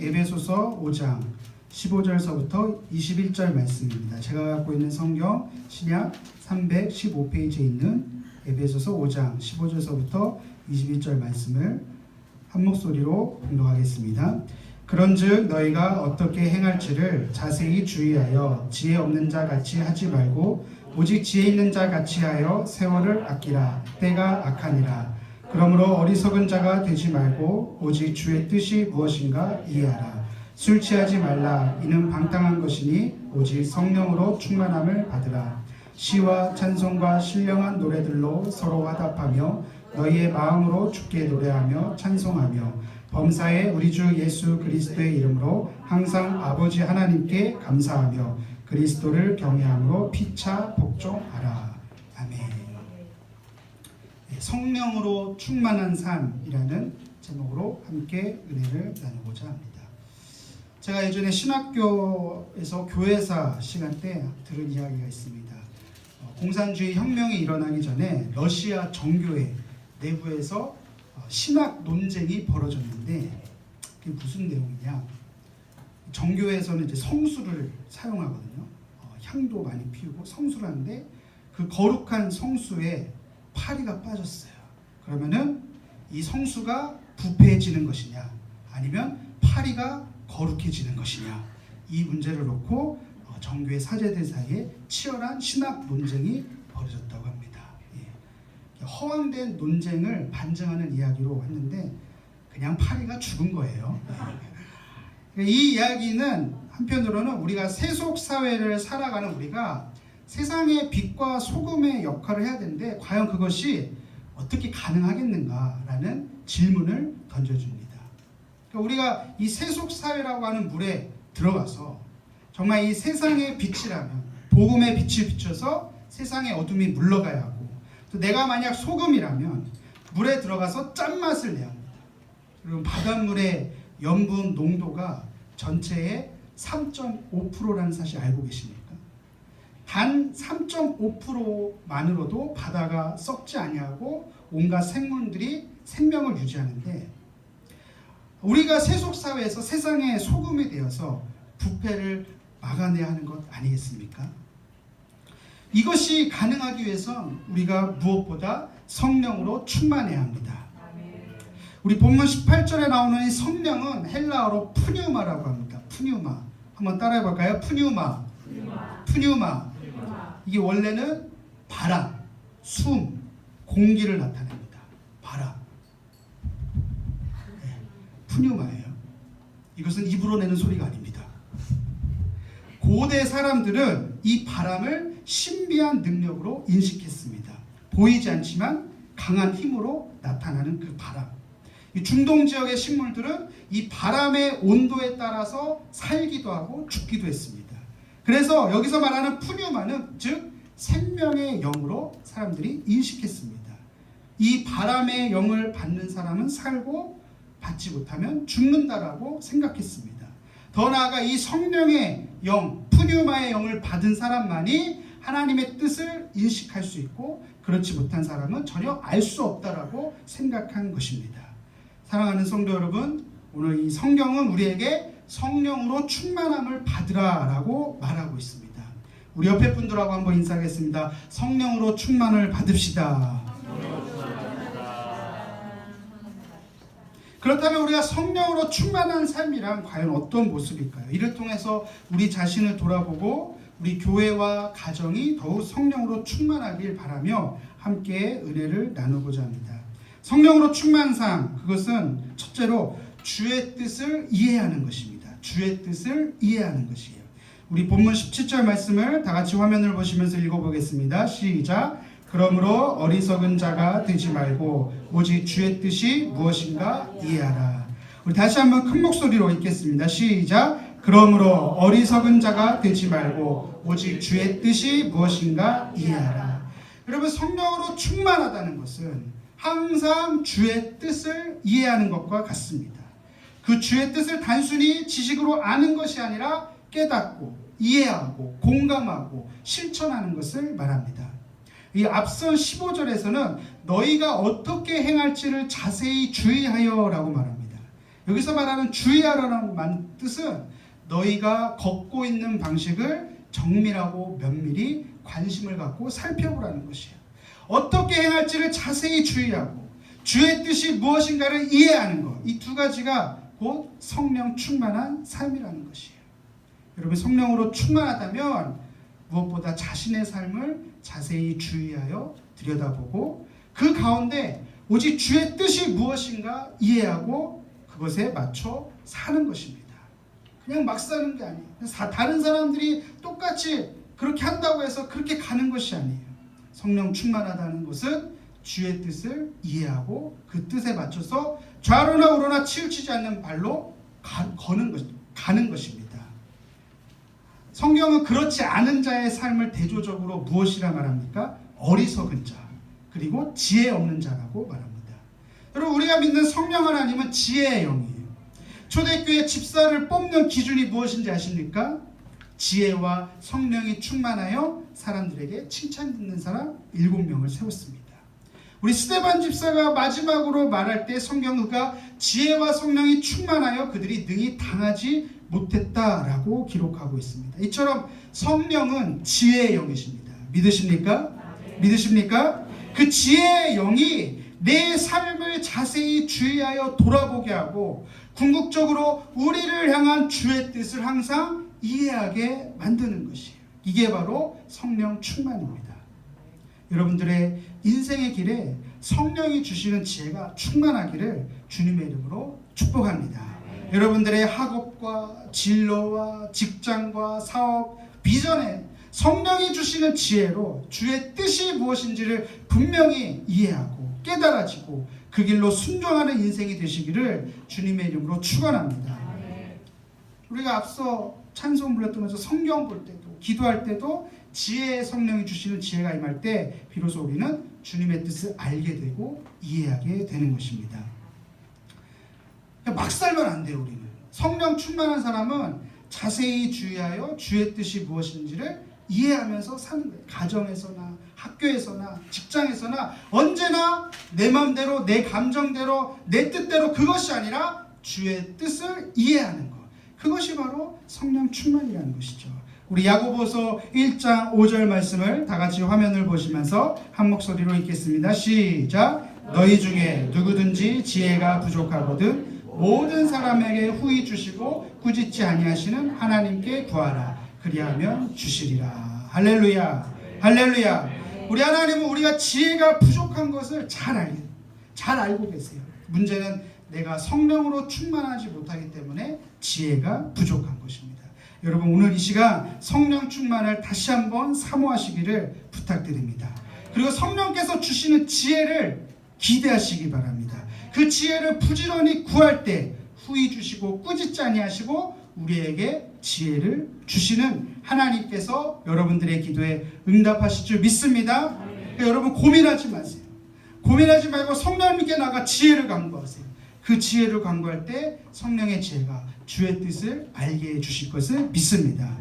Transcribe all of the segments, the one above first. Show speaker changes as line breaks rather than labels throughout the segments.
에베소서 5장 15절서부터 21절 말씀입니다. 제가 갖고 있는 성경 신약 315페이지에 있는 에베소서 5장 15절서부터 21절 말씀을 한 목소리로 봉독하겠습니다. 그런즉 너희가 어떻게 행할지를 자세히 주의하여 지혜 없는 자 같이 하지 말고 오직 지혜 있는 자 같이 하여 세월을 아끼라. 때가 악하니라. 그러므로 어리석은 자가 되지 말고 오직 주의 뜻이 무엇인가 이해하라. 술 취하지 말라. 이는 방탕한 것이니 오직 성령으로 충만함을 받으라. 시와 찬송과 신령한 노래들로 서로 화답하며 너희의 마음으로 주께 노래하며 찬송하며 범사에 우리 주 예수 그리스도의 이름으로 항상 아버지 하나님께 감사하며 그리스도를 경외함으로 피차 복종하라. 아멘. 성령으로 충만한 삶이라는 제목으로 함께 은혜를 나누고자 합니다. 제가 예전에 신학교에서 교회사 시간 때 들은 이야기가 있습니다. 공산주의 혁명이 일어나기 전에 러시아 정교회 내부에서 신학 논쟁이 벌어졌는데 그게 무슨 내용이냐? 정교회에서는 이제 성수를 사용하거든요. 향도 많이 피우고 성수를 하는데 그 거룩한 성수에 파리가 빠졌어요. 그러면은 이 성수가 부패해지는 것이냐, 아니면 파리가 거룩해지는 것이냐, 이 문제를 놓고 정교회 사제들 사이에 치열한 신학 논쟁이 벌어졌다고 합니다. 허황된 논쟁을 반증하는 이야기로 했는데 그냥 파리가 죽은 거예요. 이 이야기는 한편으로는 우리가 세속 사회를 살아가는 우리가 세상의 빛과 소금의 역할을 해야 되는데 과연 그것이 어떻게 가능하겠는가라는 질문을 던져줍니다. 그러니까 우리가 이 세속 사회라고 하는 물에 들어가서 정말 이 세상의 빛이라면 복음의 빛을 비춰서 세상의 어둠이 물러가야 하고, 또 내가 만약 소금이라면 물에 들어가서 짠맛을 내야 합니다. 그리고 바닷물의 염분 농도가 전체의 3.5%라는 사실 알고 계십니까? 단 3.5%만으로도 바다가 썩지 아니하고 온갖 생물들이 생명을 유지하는데, 우리가 세속사회에서 세상의 소금이 되어서 부패를 막아내야 하는 것 아니겠습니까? 이것이 가능하기 위해선 우리가 무엇보다 성령으로 충만해야 합니다. 우리 본문 18절에 나오는 이 성령은 헬라어로 푸뉴마라고 합니다. 푸뉴마. 한번 따라해 볼까요? 푸뉴마. 푸뉴마. 이게 원래는 바람, 숨, 공기를 나타냅니다. 바람. 푸뉴마예요. 이것은 입으로 내는 소리가 아닙니다. 고대 사람들은 이 바람을 신비한 능력으로 인식했습니다. 보이지 않지만 강한 힘으로 나타나는 그 바람. 이 중동 지역의 식물들은 이 바람의 온도에 따라서 살기도 하고 죽기도 했습니다. 그래서 여기서 말하는 푸뉴마는 즉 생명의 영으로 사람들이 인식했습니다. 이 바람의 영을 받는 사람은 살고 받지 못하면 죽는다라고 생각했습니다. 더 나아가 이 성령의 영, 푸뉴마의 영을 받은 사람만이 하나님의 뜻을 인식할 수 있고, 그렇지 못한 사람은 전혀 알 수 없다라고 생각한 것입니다. 사랑하는 성도 여러분, 오늘 이 성경은 우리에게 성령으로 충만함을 받으라라고 말하고 있습니다. 우리 옆에 분들하고 한번 인사하겠습니다. 성령으로 충만을 받읍시다. 그렇다면 우리가 성령으로 충만한 삶이란 과연 어떤 모습일까요? 이를 통해서 우리 자신을 돌아보고 우리 교회와 가정이 더욱 성령으로 충만하길 바라며 함께 은혜를 나누고자 합니다. 성령으로 충만한 삶, 그것은 첫째로 주의 뜻을 이해하는 것입니다. 주의 뜻을 이해하는 것이에요. 우리 본문 17절 말씀을 다 같이 화면을 보시면서 읽어보겠습니다. 시작. 그러므로 어리석은 자가 되지 말고 오직 주의 뜻이 무엇인가 이해하라. 우리 다시 한번 큰 목소리로 읽겠습니다. 시작. 그러므로 어리석은 자가 되지 말고 오직 주의 뜻이 무엇인가 이해하라. 여러분, 성령으로 충만하다는 것은 항상 주의 뜻을 이해하는 것과 같습니다. 그 주의 뜻을 단순히 지식으로 아는 것이 아니라 깨닫고 이해하고 공감하고 실천하는 것을 말합니다. 이 앞선 15절에서는 너희가 어떻게 행할지를 자세히 주의하여 라고 말합니다. 여기서 말하는 주의하라는 뜻은 너희가 걷고 있는 방식을 정밀하고 면밀히 관심을 갖고 살펴보라는 것이에요. 어떻게 행할지를 자세히 주의하고 주의 뜻이 무엇인가를 이해하는 것. 이 두 가지가 곧 성령 충만한 삶이라는 것이에요. 여러분, 성령으로 충만하다면 무엇보다 자신의 삶을 자세히 주의하여 들여다보고 그 가운데 오직 주의 뜻이 무엇인가 이해하고 그것에 맞춰 사는 것입니다. 그냥 막 사는 게 아니에요. 다른 사람들이 똑같이 그렇게 한다고 해서 그렇게 가는 것이 아니에요. 성령 충만하다는 것은 주의 뜻을 이해하고 그 뜻에 맞춰서 좌로나 우로나 치우치지 않는 발로 가는 것입니다. 성경은 그렇지 않은 자의 삶을 대조적으로 무엇이라 말합니까? 어리석은 자, 그리고 지혜 없는 자라고 말합니다. 여러분, 우리가 믿는 성령 하나님은 지혜의 영이에요. 초대교회 집사를 뽑는 기준이 무엇인지 아십니까? 지혜와 성령이 충만하여 사람들에게 칭찬 듣는 사람 7명을 세웠습니다. 우리 스데반 집사가 마지막으로 말할 때 성경은 그가 지혜와 성령이 충만하여 그들이 능히 당하지 못했다라고 기록하고 있습니다. 이처럼 성령은 지혜의 영이십니다. 믿으십니까? 믿으십니까? 그 지혜의 영이 내 삶을 자세히 주의하여 돌아보게 하고 궁극적으로 우리를 향한 주의 뜻을 항상 이해하게 만드는 것이에요. 이게 바로 성령 충만입니다. 여러분들의 인생의 길에 성령이 주시는 지혜가 충만하기를 주님의 이름으로 축복합니다. 여러분들의 학업과 진로와 직장과 사업, 비전에 성령이 주시는 지혜로 주의 뜻이 무엇인지를 분명히 이해하고 깨달아지고 그 길로 순종하는 인생이 되시기를 주님의 이름으로 축원합니다. 우리가 앞서 찬송 불렀던 것처럼 성경 볼 때도 기도할 때도 지혜의 성령이 주시는 지혜가 임할 때 비로소 우리는 주님의 뜻을 알게 되고 이해하게 되는 것입니다. 막 살면 안 돼요. 우리는 성령 충만한 사람은 자세히 주의하여 주의 뜻이 무엇인지를 이해하면서 사는 거예요. 가정에서나 학교에서나 직장에서나 언제나 내 마음대로 내 감정대로 내 뜻대로 그것이 아니라 주의 뜻을 이해하는 것, 그것이 바로 성령 충만이라는 것이죠. 우리 야고보서 1장 5절 말씀을 다 같이 화면을 보시면서 한 목소리로 읽겠습니다. 시작. 너희 중에 누구든지 지혜가 부족하거든 모든 사람에게 후히 주시고 꾸짖지 아니하시는 하나님께 구하라. 그리하면 주시리라. 할렐루야. 할렐루야. 우리 하나님은 우리가 지혜가 부족한 것을 잘 알고 계세요. 문제는 내가 성령으로 충만하지 못하기 때문에 지혜가 부족한 것입니다. 여러분, 오늘 이 시간 성령 충만을 다시 한번 사모하시기를 부탁드립니다. 그리고 성령께서 주시는 지혜를 기대하시기 바랍니다. 그 지혜를 부지런히 구할 때 후히 주시고 꾸짖지 아니하시고 우리에게 지혜를 주시는 하나님께서 여러분들의 기도에 응답하실 줄 믿습니다. 그러니까 여러분, 고민하지 마세요. 고민하지 말고 성령님께 나가 지혜를 간구하세요. 그 지혜를 간구할 때 성령의 지혜가 주의 뜻을 알게 해주실 것을 믿습니다.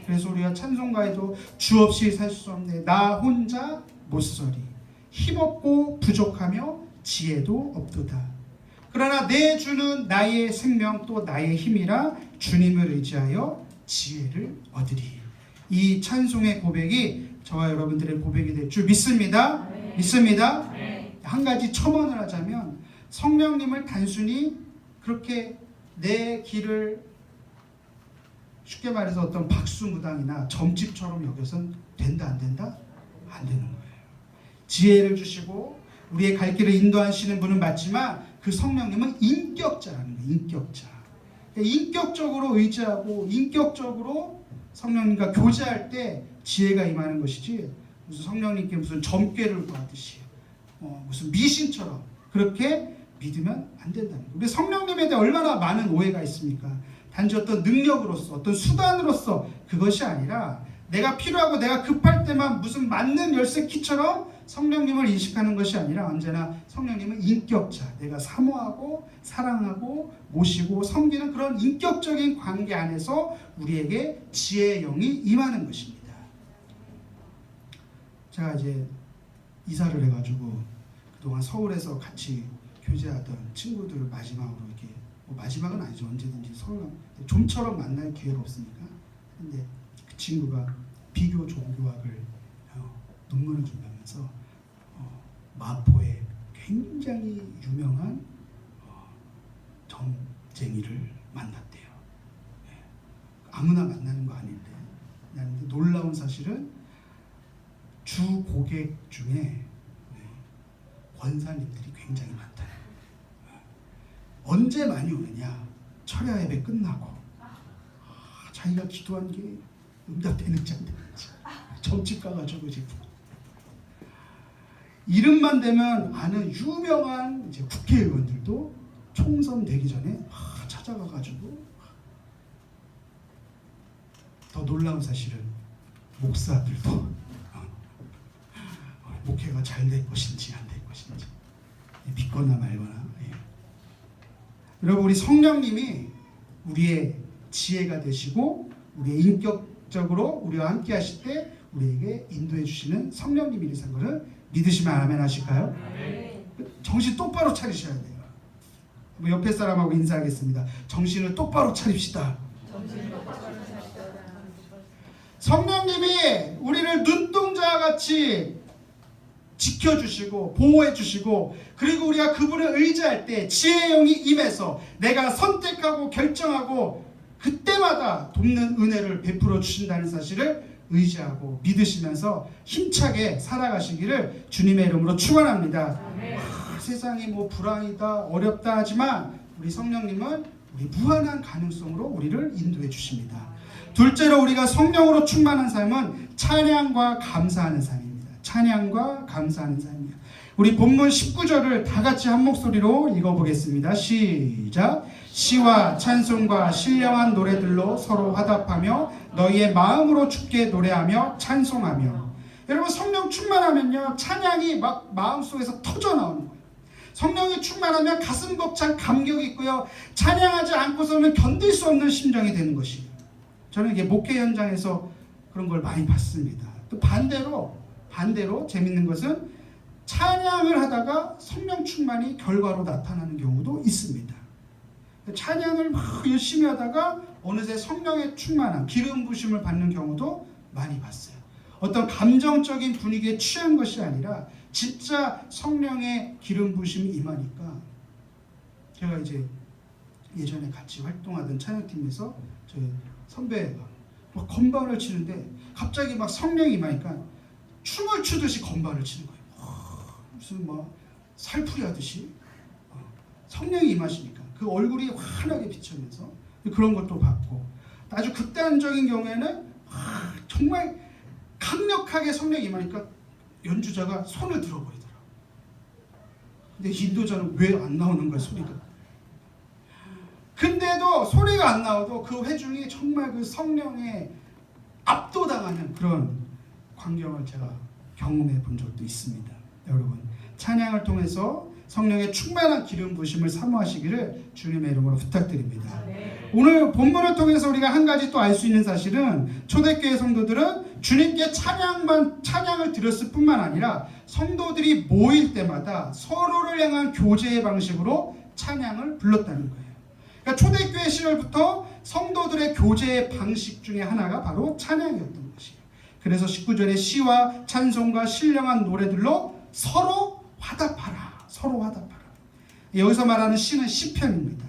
그래서 우리가 찬송가에도 주 없이 살 수 없네 나 혼자 못서리 힘없고 부족하며 지혜도 없도다. 그러나 내 주는 나의 생명 또 나의 힘이라 주님을 의지하여 지혜를 얻으리. 이 찬송의 고백이 저와 여러분들의 고백이 될 줄 믿습니다. 믿습니다. 한 가지 첨언을 하자면 성령님을 단순히 그렇게 내 길을 쉽게 말해서 어떤 박수무당이나 점집처럼 여겨선 된다 안 된다? 안 되는 거예요. 지혜를 주시고 우리의 갈 길을 인도하시는 분은 맞지만 그 성령님은 인격자라는 거예요. 인격자. 인격적으로 의지하고 인격적으로 성령님과 교제할 때 지혜가 임하는 것이지 무슨 성령님께 무슨 점괘를 구하듯이 무슨 미신처럼 그렇게 믿으면 안 된다는 거예요. 우리 성령님에 대해 얼마나 많은 오해가 있습니까? 단지 어떤 능력으로서 어떤 수단으로서 그것이 아니라 내가 필요하고 내가 급할 때만 무슨 맞는 열쇠 키처럼 성령님을 인식하는 것이 아니라 언제나 성령님은 인격자, 내가 사모하고 사랑하고 모시고 섬기는 그런 인격적인 관계 안에서 우리에게 지혜의 영이 임하는 것입니다. 제가 이제 이사를 해가지고 그동안 서울에서 같이 교제하던 친구들을 마지막으로 이렇게 뭐 마지막은 아니죠. 언제든지 서로 좀처럼 만날 기회가 없으니까. 근데 그 친구가 비교 종교학을 논문을 준비하면서 마포에 굉장히 유명한 점쟁이를 만났대요. 예. 아무나 만나는 거 아닌데. 놀라운 사실은 주 고객 중에 권사님들이 굉장히 많다는 거예요. 언제 많이 오느냐? 철야 예배 끝나고 자기가 기도한 게 응답되는지 안 되는지 점집 가가지고 지금 이름만 되면 아는 유명한 이제 국회의원들도 총선 되기 전에 찾아가가지고 더 놀라운 사실은 목사들도 목회가 잘 될 것인지 안 될 것인지 믿거나 말거나. 여러분 우리 성령님이 우리의 지혜가 되시고 우리의 인격적으로 우리와 함께 하실 때 우리에게 인도해 주시는 성령님이라는 것을 믿으시면 아멘 하실까요? 정신 똑바로 차리셔야 돼요. 옆에 사람하고 인사하겠습니다. 정신을 똑바로 차립시다. 성령님이 우리를 눈동자와 같이 지켜주시고 보호해주시고 그리고 우리가 그분을 의지할 때 지혜의 영이 임해서 내가 선택하고 결정하고 그때마다 돕는 은혜를 베풀어 주신다는 사실을 의지하고 믿으시면서 힘차게 살아가시기를 주님의 이름으로 축원합니다. 세상이 뭐 불황이다 어렵다 하지만 우리 성령님은 우리 무한한 가능성으로 우리를 인도해 주십니다. 둘째로 우리가 성령으로 충만한 삶은 찬양과 감사하는 삶입니다. 찬양과 감사하는 삶이에요. 우리 본문 19절을 다 같이 한 목소리로 읽어보겠습니다. 시작. 시와 찬송과 신령한 노래들로 서로 화답하며 너희의 마음으로 주께 노래하며 찬송하며. 여러분 성령 충만하면요 찬양이 막 마음속에서 터져 나오는 거예요. 성령이 충만하면 가슴 벅찬 감격이 있고요 찬양하지 않고서는 견딜 수 없는 심정이 되는 것이에요. 저는 이게 목회 현장에서 그런 걸 많이 봤습니다. 또 반대로 재밌는 것은 찬양을 하다가 성령 충만이 결과로 나타나는 경우도 있습니다. 찬양을 막 열심히 하다가 어느새 성령의 충만한 기름 부심을 받는 경우도 많이 봤어요. 어떤 감정적인 분위기에 취한 것이 아니라 진짜 성령의 기름 부심이 임하니까 제가 이제 예전에 같이 활동하던 찬양팀에서 저희 선배가 막 건반을 치는데 갑자기 막 성령이 임하니까 춤을 추듯이 건반을 치는 거예요. 무슨 막 살풀이 하듯이 성령이 임하시니까 그 얼굴이 환하게 비치면서 그런 것도 봤고 아주 극단적인 경우에는 정말 강력하게 성령이 임하니까 연주자가 손을 들어버리더라고요. 근데 인도자는 왜 안 나오는 거야 소리가. 근데도 소리가 안 나와도 그 회중이 정말 그 성령에 압도당하는 그런 광경을 제가 경험해 본 적도 있습니다. 여러분 찬양을 통해서 성령의 충만한 기름 부심을 사모하시기를 주님의 이름으로 부탁드립니다. 오늘 본문을 통해서 우리가 한 가지 또 알 수 있는 사실은 초대교회 성도들은 주님께 찬양을 드렸을 뿐만 아니라 성도들이 모일 때마다 서로를 향한 교제의 방식으로 찬양을 불렀다는 거예요. 그러니까 초대교회 시절부터 성도들의 교제의 방식 중에 하나가 바로 찬양이었던 것이에요. 그래서 19절에 시와 찬송과 신령한 노래들로 서로 화답하라. 서로 화답하라. 여기서 말하는 시는 시편입니다.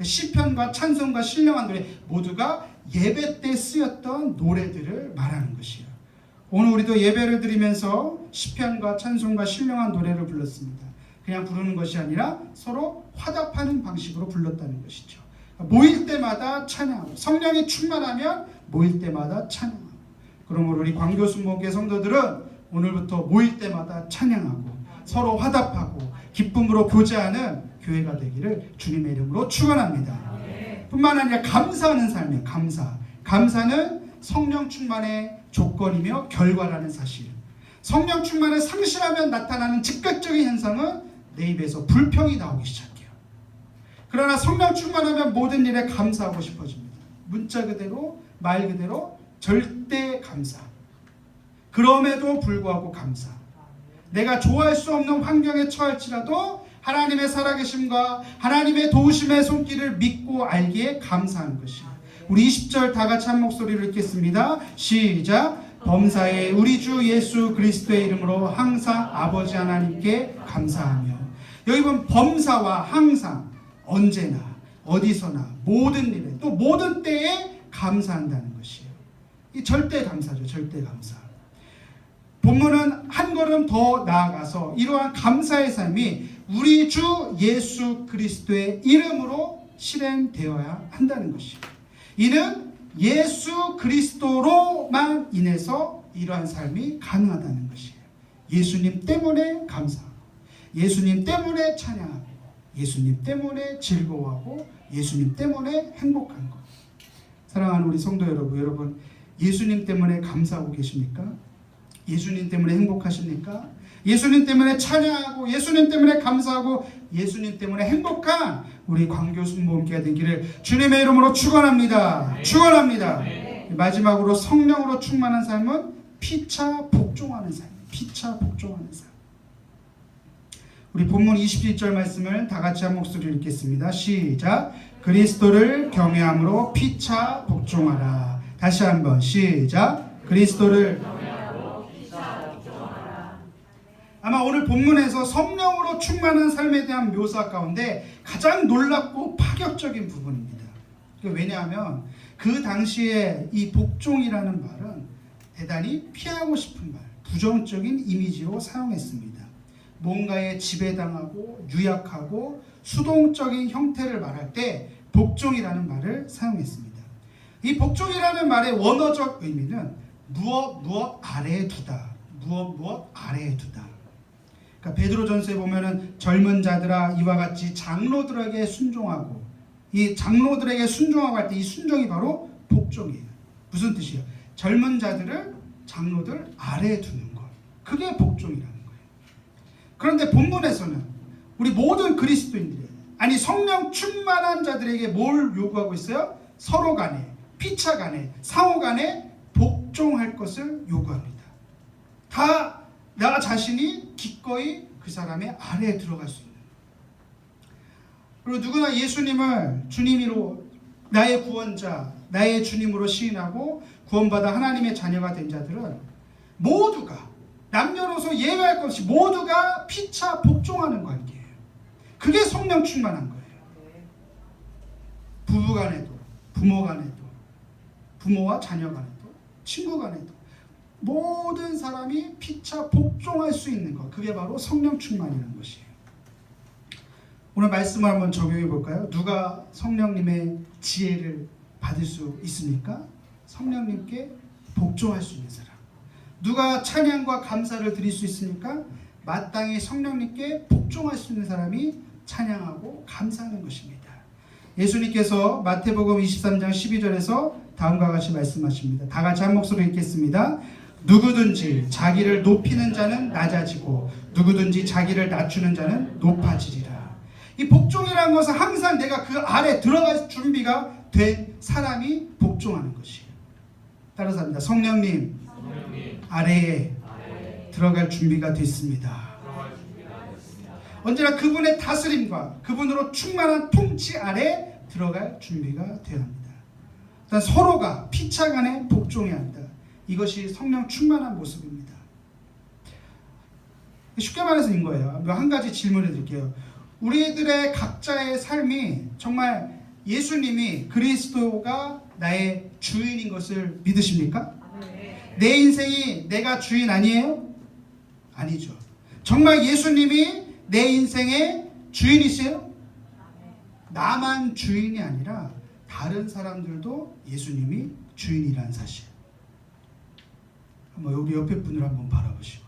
시편과 찬송과 신령한 노래 모두가 예배 때 쓰였던 노래들을 말하는 것이에요. 오늘 우리도 예배를 드리면서 시편과 찬송과 신령한 노래를 불렀습니다. 그냥 부르는 것이 아니라 서로 화답하는 방식으로 불렀다는 것이죠. 모일 때마다 찬양하고 성령이 충만하면 모일 때마다 찬양하고 그러므로 우리 광교순목회 성도들은 오늘부터 모일 때마다 찬양하고 서로 화답하고 기쁨으로 교제하는 교회가 되기를 주님의 이름으로 축원합니다. 뿐만 아니라 감사하는 삶이에요. 감사는 성령 충만의 조건이며 결과라는 사실. 성령 충만을 상실하면 나타나는 즉각적인 현상은 내 입에서 불평이 나오기 시작해요. 그러나 성령 충만하면 모든 일에 감사하고 싶어집니다. 문자 그대로 말 그대로 절대 감사. 그럼에도 불구하고 감사. 내가 좋아할 수 없는 환경에 처할지라도 하나님의 살아계심과 하나님의 도우심의 손길을 믿고 알기에 감사하는 것이에요. 우리 20절 다 같이 한 목소리로 읽겠습니다. 시작. 범사에 우리 주 예수 그리스도의 이름으로 항상 아버지 하나님께 감사하며. 여기 보면 범사와 항상, 언제나 어디서나 모든 일에 또 모든 때에 감사한다는 것이에요. 이 절대 감사죠. 절대 감사. 본문은 한 걸음 더 나아가서 이러한 감사의 삶이 우리 주 예수 그리스도의 이름으로 실행되어야 한다는 것이에요. 이는 예수 그리스도로만 인해서 이러한 삶이 가능하다는 것이에요. 예수님 때문에 감사하고, 예수님 때문에 찬양하고, 예수님 때문에 즐거워하고, 예수님 때문에 행복한 것. 사랑하는 우리 성도 여러분, 예수님 때문에 감사하고 계십니까? 예수님 때문에 행복하십니까? 예수님 때문에 찬양하고, 예수님 때문에 감사하고, 예수님 때문에 행복한 우리 광교 순복음교회가 되기를 주님의 이름으로 축원합니다. 축원합니다. 마지막으로 성령으로 충만한 삶은 피차 복종하는 삶. 피차 복종하는 삶. 우리 본문 27절 말씀을 다 같이 한 목소리로 읽겠습니다. 시작. 그리스도를 경외함으로 피차 복종하라. 다시 한번 시작. 그리스도를 경외함으로 피차 복종하라. 아마 오늘 본문에서 성령으로 충만한 삶에 대한 묘사 가운데 가장 놀랍고 파격적인 부분입니다. 왜냐하면 그 당시에 이 복종이라는 말은 대단히 피하고 싶은 말, 부정적인 이미지로 사용했습니다. 뭔가에 지배당하고 유약하고 수동적인 형태를 말할 때 복종이라는 말을 사용했습니다. 이 복종이라는 말의 원어적 의미는 무엇 아래에 두다, 무엇 아래에 두다. 그러니까 베드로전서에 보면은 젊은 자들아 이와 같이 장로들에게 순종하고, 이 장로들에게 순종하고 할 때 이 순종이 바로 복종이에요. 무슨 뜻이에요? 젊은 자들을 장로들 아래에 두는 것. 그게 복종이라는 거예요. 그런데 본문에서는 우리 모든 그리스도인들이, 아니 성령 충만한 자들에게 뭘 요구하고 있어요? 서로 간에, 피차 간에, 상호 간에 복종할 것을 요구합니다. 다 나 자신이 기꺼이 그 사람의 아래에 들어갈 수 있는. 그리고 누구나 예수님을 주님으로, 나의 구원자, 나의 주님으로 시인하고 구원받아 하나님의 자녀가 된 자들은 모두가 남녀노소 예외할 것 없이 모두가 피차 복종하는 관계예요. 그게 성령 충만한 거예요. 부부 간에도, 부모 간에도, 부모와 자녀 간에도, 친구 간에도 모든 사람이 피차 복종할 수 있는 것, 그게 바로 성령 충만이라는 것이에요. 오늘 말씀을 한번 적용해 볼까요? 누가 성령님의 지혜를 받을 수 있습니까? 성령님께 복종할 수 있는 사람. 누가 찬양과 감사를 드릴 수 있습니까? 마땅히 성령님께 복종할 수 있는 사람이 찬양하고 감사하는 것입니다. 예수님께서 마태복음 23장 12절에서 다음과 같이 말씀하십니다. 다 같이 한 목소리로 읽겠습니다. 누구든지 자기를 높이는 자는 낮아지고 누구든지 자기를 낮추는 자는 높아지리라. 이 복종이라는 것은 항상 내가 그 아래 들어갈 준비가 된 사람이 복종하는 것이에요. 따라서 합니다. 성령님 아래에 들어갈 준비가 됐습니다. 언제나 그분의 다스림과 그분으로 충만한 통치 아래 들어갈 준비가 되어야 합니다. 일단 서로가 피차 간에 복종해야 합니다. 이것이 성령 충만한 모습입니다. 쉽게 말해서 인 거예요. 한 가지 질문을 드릴게요. 우리들의 각자의 삶이 정말 예수님이 그리스도가 나의 주인인 것을 믿으십니까? 내 인생이 내가 주인 아니에요? 아니죠. 정말 예수님이 내 인생의 주인이세요? 나만 주인이 아니라 다른 사람들도 예수님이 주인이라는 사실. 한번 우리 옆에 분을 한번 바라보시고,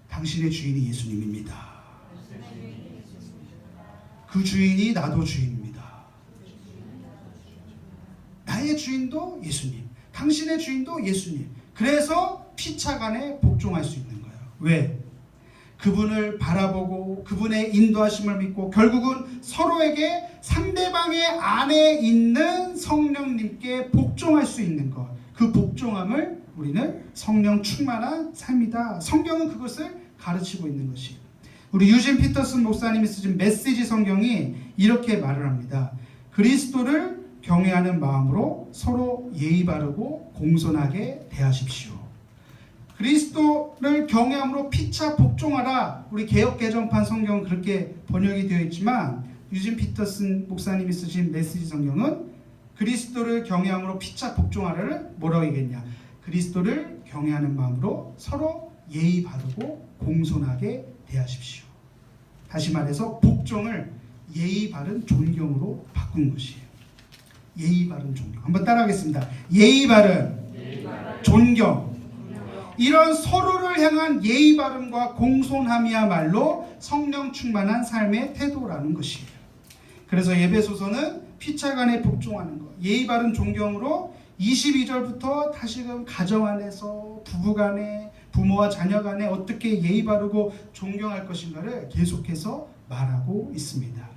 당신의 주인이 예수님입니다. 그 주인이 나도 주인입니다. 나의 주인도 예수님, 당신의 주인도 예수님. 그래서 피차간에 복종할 수 있는 거예요. 왜? 그분을 바라보고 그분의 인도하심을 믿고 결국은 서로에게 상대방의 안에 있는 성령님께 복종할 수 있는 것, 그 복종함을 우리는 성령 충만한 삶이다. 성경은 그것을 가르치고 있는 것이에요. 우리 유진 피터슨 목사님이 쓰신 메시지 성경이 이렇게 말을 합니다. 그리스도를 경외하는 마음으로 서로 예의 바르고 공손하게 대하십시오. 그리스도를 경외함으로 피차 복종하라. 우리 개역개정판 성경은 그렇게 번역이 되어 있지만 유진 피터슨 목사님이 쓰신 메시지 성경은 그리스도를 경외함으로 피차 복종하라를 뭐라고 얘기했냐. 그리스도를 경외하는 마음으로 서로 예의 바르고 공손하게 대하십시오. 다시 말해서 복종을 예의 바른 존경으로 바꾼 것이에요. 예의 바른 존경. 한번 따라하겠습니다. 예의 바른 존경. 이런 서로를 향한 예의 바름과 공손함이야말로 성령 충만한 삶의 태도라는 것이에요. 그래서 예배소서는 피차간에 복종하는 것, 예의 바른 존경으로 22절부터 다시금 가정 안에서 부부간에 부모와 자녀간에 어떻게 예의 바르고 존경할 것인가를 계속해서 말하고 있습니다.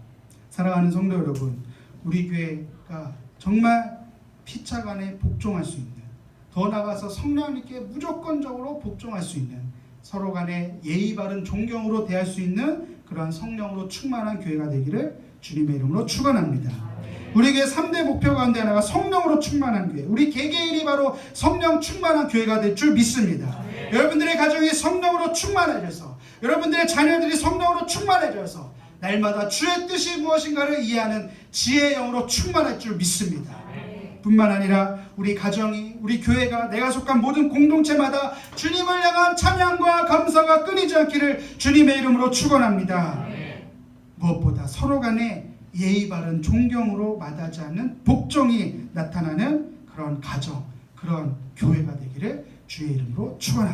사랑하는 성도 여러분, 우리 교회가 정말 피차간에 복종할 수 있는, 더 나아가서 성령님께 무조건적으로 복종할 수 있는, 서로 간에 예의 바른 존경으로 대할 수 있는 그러한 성령으로 충만한 교회가 되기를 주님의 이름으로 축원합니다. 우리 교회 3대 목표 가운데 하나가 성령으로 충만한 교회, 우리 개개인이 바로 성령 충만한 교회가 될 줄 믿습니다. 여러분들의 가정이 성령으로 충만해져서, 여러분들의 자녀들이 성령으로 충만해져서 날마다 주의 뜻이 무엇인가를 이해하는 지혜의 영으로 충만할 줄 믿습니다. 뿐만 아니라 우리 가정이, 우리 교회가, 내가 속한 모든 공동체마다 주님을 향한 찬양과 감사가 끊이지 않기를 주님의 이름으로 축원합니다. 무엇보다 서로 간에 예의 바른 존경으로 마다하지 않는 복종이 나타나는 그런 가정, 그런 교회가 되기를 주의 이름으로 축원합니다.